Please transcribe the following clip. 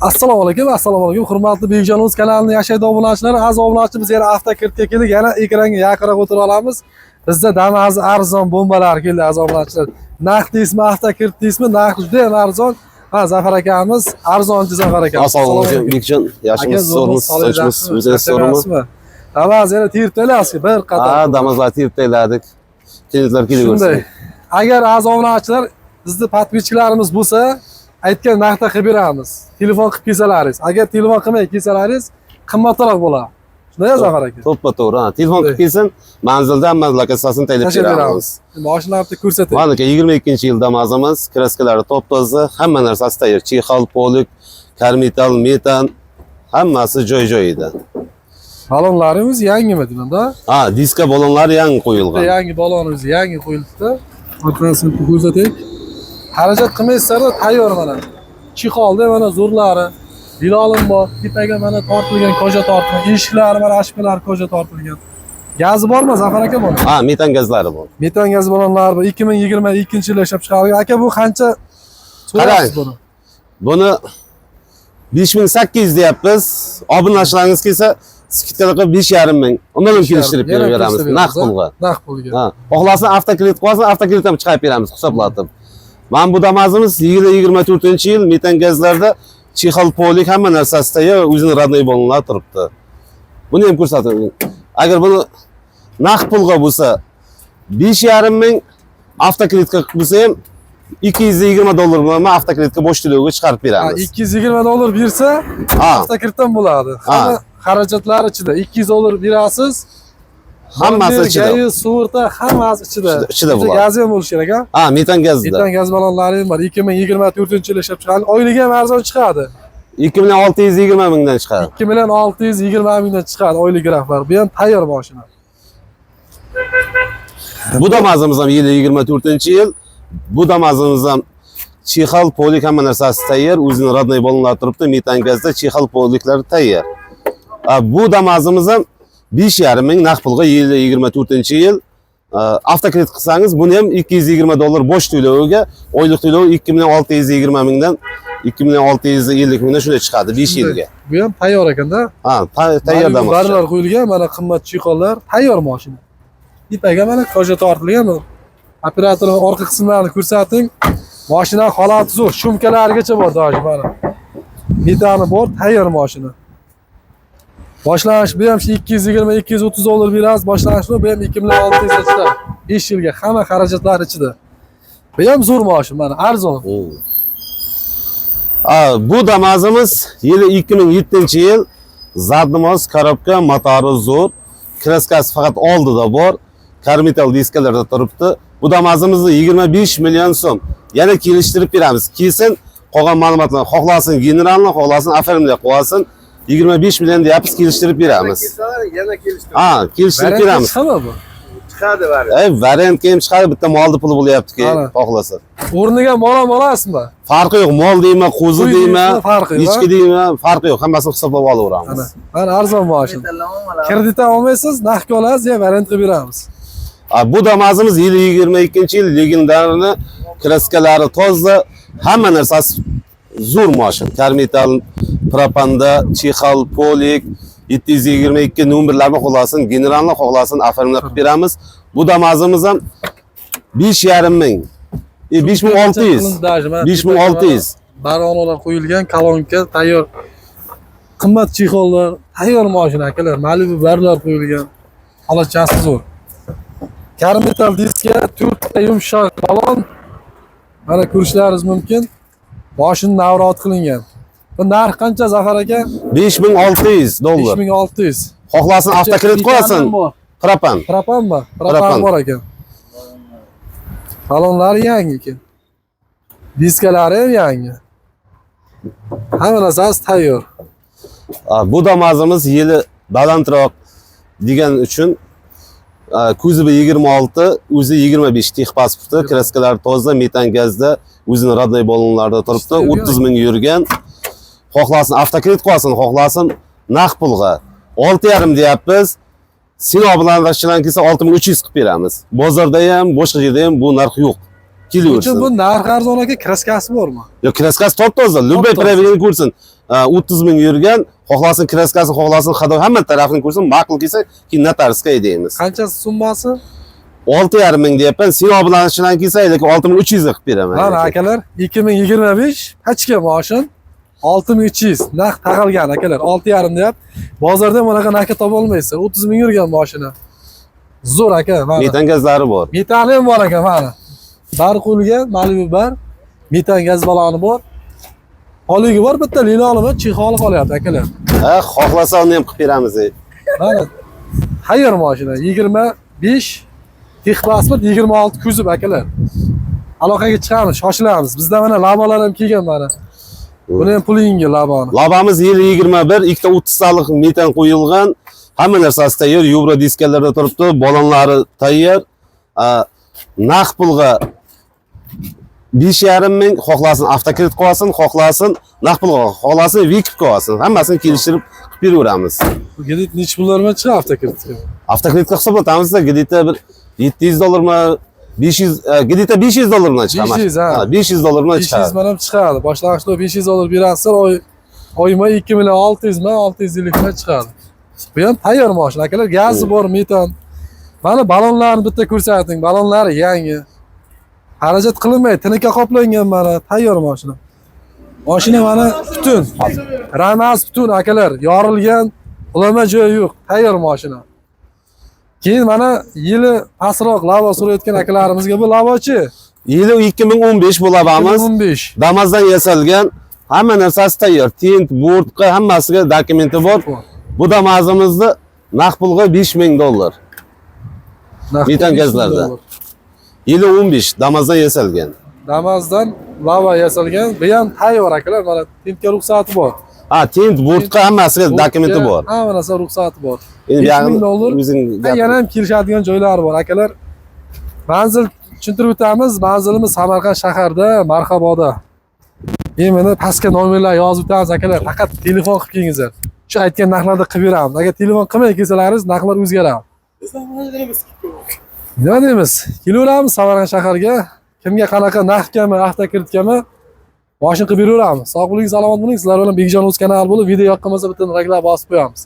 Assalomu alaykum, hurmatli Bekjonimiz kanalining yashaydi obunachilari, aziz obunachimiz yana avtokirtga keldik, yana ekranga yaqinroq o'tirib olamiz. Bizda Damas arzon bombalar keldi aziz obunachilar. Narx deysizmi, avtokirt deysizmi, narx juda ham arzon. Ha, Zafar akamiz, arzonchi Zafar akamiz. Assalomu alaykum Bekjon, yaxshimisiz, so'rimiz, o'zingiz so'rimi? Damas yana tirib bir qator. Ha, Damaslar tirib tayladik. Klientlar kelaversin. Agar aziz obunachilar bizni podpисчикlarimiz bo'lsa, aytgan narxda qilib beramiz. Telefon qilib kelsalaringiz. Agar telefon qilmay kelsalaringiz, qimmatroq bo'ladi. Shunday Zafar aka. To'ppa-to'g'ri. Telefon qilib kelsin, manzildan lokatsiyasini taylab beramiz. Mashinalarni ko'rsating. Mana 22-yil Damasimiz, kraskalari top-toza, hamma narsasi tayyor. Chexol, polik, karmital, metan, hammasi joy-joyida. Balonlarimiz yangimi demanda? Ha, diska balonlari yangi qo'yilgan. Yangi balonimiz yangi qo'yilibdi. Orqasini ko'rsating. Xarajat qilmaysizlar, tayyor mana. Chexolda mana zo'rlari, bilolim bor, tepaga mana tortilgan koja tortilgan, eshiklari mana ashkalar koja tortilgan. Gazi bormi, Zafar aka bormi? Ha, metan gazlari bor. Metan gaz balonlari bor. 2022-yilda ishlab chiqarilgan. Aka bu qancha so'raysiz buni? Buni 5800 deyapmiz. Obunachilaringiz kelsa, skidka qilib 5,5 ming. Undan ham kelishtirib beramiz. Naqd pulga. Naqd pulga. Ha, xohlasin avtokredit qo'ysin, avtokredit ham chiqarib beramiz hisoblatib. Mana bu Damasimiz 24-yil metan gazlarda chexol, polik hamma narsasi tayyor, o'zini radnoy balonlar turibdi. Buni ham ko'rsating. Agar buni naqd pulga bo'lsa 5,5 ming, avtokreditga bo'lsa ham $220 bilan avtokreditga bosh to'lovga chiqarib beramiz. $220 bersa, avtokreditdan bo'ladi. Hamma xarajatlar ichida $200 berasiz. Hammasi ichida. Gayi, sug'urta hammasi ichida. Ichida bo'ladi. Gazi ham bo'lishi kerak, ha? Ha, metan gazda. Metan gaz balonlari ham bor. 2024-yil ishlab chiqarilgan. Oyliga ham arzon chiqadi. 2,620 mingdan chiqadi. 2,620 mingdan chiqadi oylik graflar. Bu ham tayyor mashina. Bu Damasimiz ham 24-yil. Bu Damasimiz ham chexol, polik hamma narsasi tayyor, o'zini radnoy balonlar turibdi. Metan gazda chexol, poliklari tayyor. Bu Damasimiz ham 5,5 ming naqd pulga 24-yil avtokredit qilsangiz, buni ham $220 bosh to'loviga, oylik to'lovi 2,620 mingdan 2,650 mingdan shunday chiqadi 5 yilga. Bu ham tayyor ekanda. Ha, tayyor Damas. Barlar qo'yilgan, mana qimmat chexollar, tayyor mashina. Tepaga mana koja tortilgan. Operatorning orqa qismlarini ko'rsating. Mashina holati zo'r, shumkalarigacha bor doji mana. Metani bor, tayyor mashina. Boshlanish bu ham $220-230 berasiz. Boshlanish bu ham 2600 ichida. 5 yilga hamma xarajatlar ichida. Bu ham zo'r mashina, mana arzon. Bu Damasimiz 2007-yil zadnimoz korobka, motori zo'r. Kraskasi faqat oldida bor. Karmital diskalarda turibdi. Bu Damasimizni 25 million so'm. Yana kelishtirib beramiz. Kelsin, qolgan ma'lumotlarni xohlasin generalni, xohlasin oformlab qo'ysin. 25 million deyapmiz, kelishtirib beramiz. Yana kelishtirib. Ha, kelishtirib beramiz. Chiqadimi bu? Chiqadi variant. Variant ham chiqadi, bitta molni puli bo'lyapti-ki, xohlasa. O'rniga mol olasizmi? Farqi yo'q, mol deyman, qo'zi deyman, ichki deyman, farqi yo'q, hammasini hisoblab olaveramiz. Mana arzon mashina. Kreditdan olmaysiz, naqdga olasiz, ya variant qilib beramiz. Bu Damasimiz 22-yil legendarni kraskalari toza, hamma narsasi zo'r mashina. Karmital, propanda, chexol, polik, 722 nomerlarni xohlasin, generalni xohlasin, oformlab qilib beramiz. Bu Damasimiz ham 5,5 ming. 5600. 5600. Baronalar qo'yilgan, kolonka tayyor. Qimmat chexollar, tayyor mashina akalar, Malibu barlar qo'yilgan. Holachasi zo'r. Karmital diska, 4 ta yumshoq balon. Mana ko'rishlaringiz mumkin. Boshini navrot qilingan. Bu narx qancha Zafar aka? $5600. 5600. Xohlasin avtokredit qo'yasin. Propan. Propanmi? Propan bor ekan. Balonlari yangi ekan. Diskalari ham yangi. Hamma narsasi tayyor. Bu Damasimiz yili balandroq degan uchun kuzovi 26, o'zi 25 tex pasporti, kraskalar toza, metan gazda, o'zini radnoy balonlarda turibdi, 30 ming yurgan. Xohlasin avtokredit qo'yasin, xohlasin naqd pulga 6,5 deyapmiz. Sino bilan rashilan kelsa 6300 qilib beramiz. Bozorda ham, boshqa yerda ham bu narx yo'q. Kelaversin. Bu narx arzon aka, kraskasi bormi? Yo'q, kraskasi top toza, любой проверение ko'rsin. 30 ming yurgan, xohlasin kraskasi, xohlasin hadovi hamma tarafini ko'rsin, ma'qul kelsa, keyin notarskka deymiz. Qanchasi summasi? 6,5 ming deyapman. Sino bilan ishlan kelsa, lekin 6300 ga qilib beraman. Mana akalar, 2025 hechki mashin 6300 naqd taqilgan akalar, 6,5 deyap. Bozorda bunaqa narxa topa olmaysiz. 30 ming yurgan mashina. Zo'r aka, mana. Metan gazlari bor. Metali ham bor ekan mana. Bari qo'yilgan, Malibu bar, metan gaz baloni bor. Holiga bor, bitta lila olaman, chexoli qolyapti akalar. Ha, xohlasa uni ham qilib beramiz. Mana tayyor mashina 25 texpasport 26 kuzov akalar. Aloqaga chiqamiz, shoshilamiz. Bizda mana labalar ham kelgan mana. Buni ham pulingi labani. Labamiz yili 21, ikkita 30 saliq metan qo'yilgan. Hamma narsasi tayyor, yevro diskalarda turibdi, balonlari tayyor. Naqd pulga 5,5 ming, xohlasin avtokredit qo'yasin, xohlasin naqd pulga, xohlasin vikib qo'yasin. Hammasini kelishtirib qilib beraveramiz. Bu kredit necha pullarga chiqadi avtokreditga? Avtokreditga hisoblatamizda, kreditda bir $700 500 kreditda $500 chiqadi. 500 ha. 500 dollardan 500 chiqadi. man ham chiqadi. Boshlang'ich $500 berasizlar, oyma 2 million 600 man 650 man chiqadi. Bu ham tayyor mashina akalar, gazi bor, metan. Mana balonlarni bitta ko'rsating, balonlari yangi. Xarajat qilinmaydi, tinka qoplangan mana tayyor mashina. Mashina mana butun. Ramas butun akalar, yorilgan, ulama joyi yo'q, tayyor mashina. Keyin mana yili pastroq lava surayotgan akalarimizga bu lavachi. Yili 2015 bu labamiz. 2015. Damazdan yasalgan, hamma narsasi tayyor. Tint, bo'rtqa hammasiga dokumenti bor. Bu damazimizni naqd pulga $5,000. Metan gazlarda. Yili 15 Damazdan yasalgan. Damazdan lava yasalgan, bu ham tayyor akalar, mana tintga ruxsati bor. Ha, tint, bo'rtqa hammasiga dokumenti bor. Hamma narsa ruxsati bor. Endi $5,000. o'zing Yana ham kelishadigan joylari bor akalar. Manzil tushuntirib o'tamiz. Manzilimiz Samarqand shaharda, Marhaboda. Mana pastga nomerlar yozib o'tamiz akalar. Faqat telefon qilib kelingizlar. Shu aytgan narxlarda qilib beramiz. Agar telefon qilmay kelsalaringiz, narxlar o'zgaradi. Nima deymiz? Kelaveramiz Samarqand shaharga. Kimga qanaqa narxgami, avtokreditgami mashina qilib beraveramiz. Sog' bo'ling, salomat bo'ling. Sizlar bilan Bekjon o'z kanali bo'lib, video yoqqan bo'lsa bitta reklama bosib qo'yamiz.